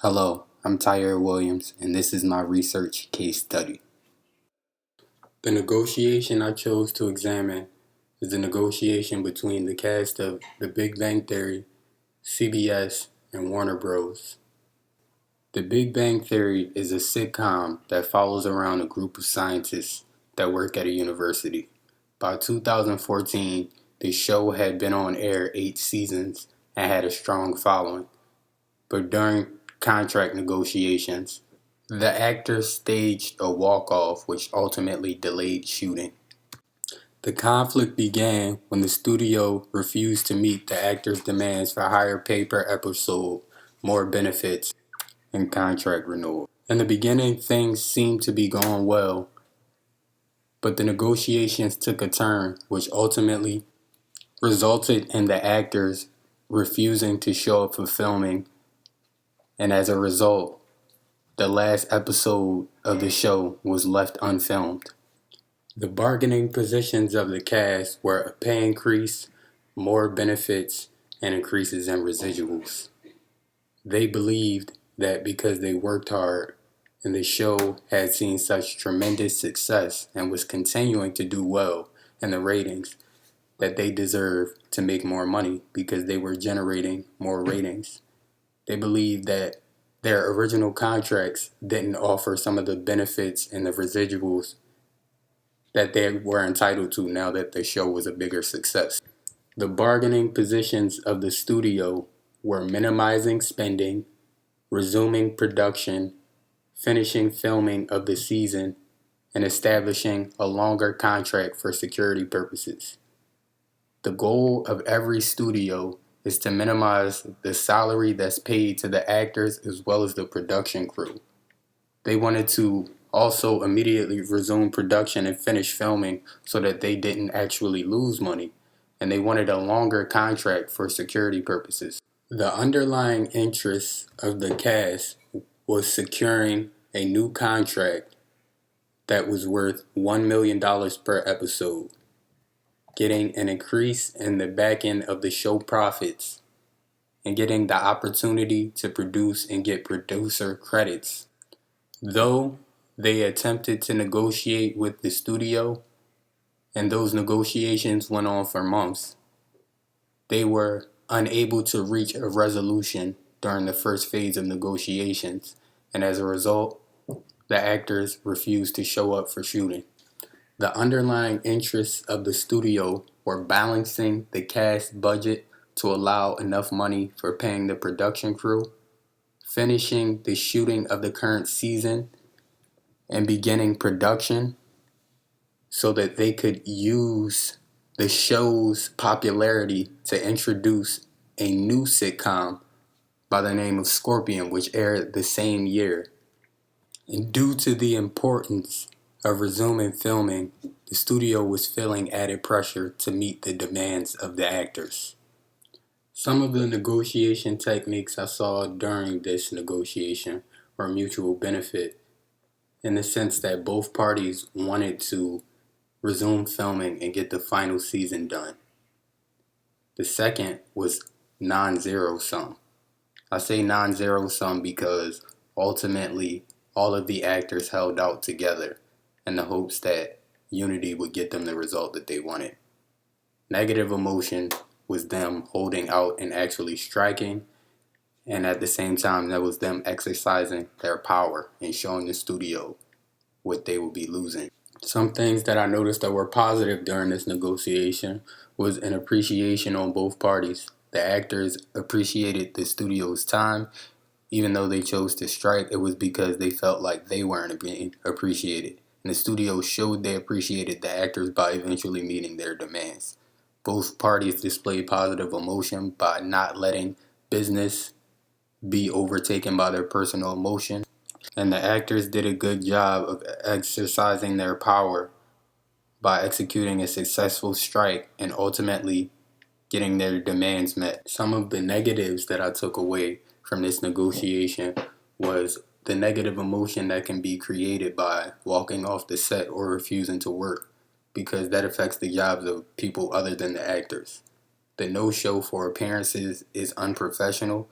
Hello, I'm Tyre Williams, and this is my research case study. The negotiation I chose to examine is the negotiation between the cast of The Big Bang Theory, CBS, and Warner Bros. The Big Bang Theory is a sitcom that follows around a group of scientists that work at a university. By 2014, the show had been on air 8 seasons and had a strong following. But during contract negotiations, the actors staged a walk-off which ultimately delayed shooting. The conflict began when the studio refused to meet the actors' demands for higher pay per episode, more benefits, and contract renewal. In the beginning, things seemed to be going well, but the negotiations took a turn, which ultimately resulted in the actors refusing to show up for filming, and as a result, the last episode of the show was left unfilmed. The bargaining positions of the cast were a pay increase, more benefits, and increases in residuals. They believed that because they worked hard and the show had seen such tremendous success and was continuing to do well in the ratings, that they deserved to make more money because they were generating more ratings. They believed that their original contracts didn't offer some of the benefits and the residuals that they were entitled to now that the show was a bigger success. The bargaining positions of the studio were minimizing spending, resuming production, finishing filming of the season, and establishing a longer contract for security purposes. The goal of every studio is to minimize the salary that's paid to the actors as well as the production crew. They wanted to also immediately resume production and finish filming so that they didn't actually lose money, and they wanted a longer contract for security purposes. The underlying interest of the cast was securing a new contract that was worth $1 million per episode, getting an increase in the back end of the show profits, and getting the opportunity to produce and get producer credits. Though they attempted to negotiate with the studio, and those negotiations went on for months, they were unable to reach a resolution during the first phase of negotiations, and as a result, the actors refused to show up for shooting. The underlying interests of the studio were balancing the cast budget to allow enough money for paying the production crew, finishing the shooting of the current season, and beginning production so that they could use the show's popularity to introduce a new sitcom by the name of Scorpion, which aired the same year. And due to the importance of resuming filming, the studio was feeling added pressure to meet the demands of the actors. Some of the negotiation techniques I saw during this negotiation were mutual benefit, in the sense that both parties wanted to resume filming and get the final season done. The second was non-zero sum. I say non-zero sum because ultimately all of the actors held out together in the hopes that unity would get them the result that they wanted. Negative emotion was them holding out and actually striking, and at the same time that was them exercising their power and showing the studio what they would be losing. Some things that I noticed that were positive during this negotiation was an appreciation on both parties. The actors appreciated the studio's time. Even though they chose to strike, it was because they felt like they weren't being appreciated. And the studio showed they appreciated the actors by eventually meeting their demands. Both parties displayed positive emotion by not letting business be overtaken by their personal emotion. And the actors did a good job of exercising their power by executing a successful strike and ultimately getting their demands met. Some of the negatives that I took away from this negotiation was the negative emotion that can be created by walking off the set or refusing to work, because that affects the jobs of people other than the actors. The no-show for appearances is unprofessional,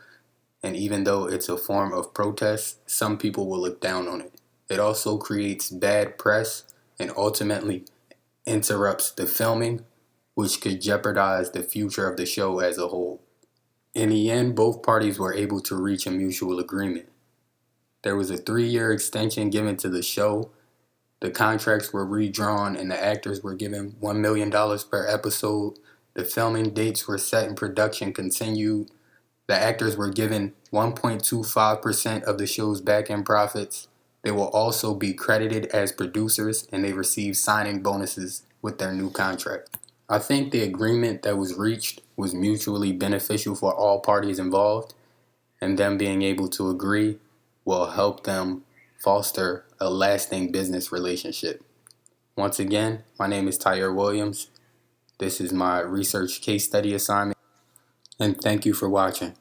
and even though it's a form of protest, some people will look down on it. It also creates bad press and ultimately interrupts the filming, which could jeopardize the future of the show as a whole. In the end, both parties were able to reach a mutual agreement. There was a 3-year extension given to the show. The contracts were redrawn and the actors were given $1 million per episode. The filming dates were set and production continued. The actors were given 1.25% of the show's back-end profits. They will also be credited as producers and they receive signing bonuses with their new contract. I think the agreement that was reached was mutually beneficial for all parties involved, and them being able to agree will help them foster a lasting business relationship. Once again, my name is Tyre Williams. This is my research case study assignment, and thank you for watching.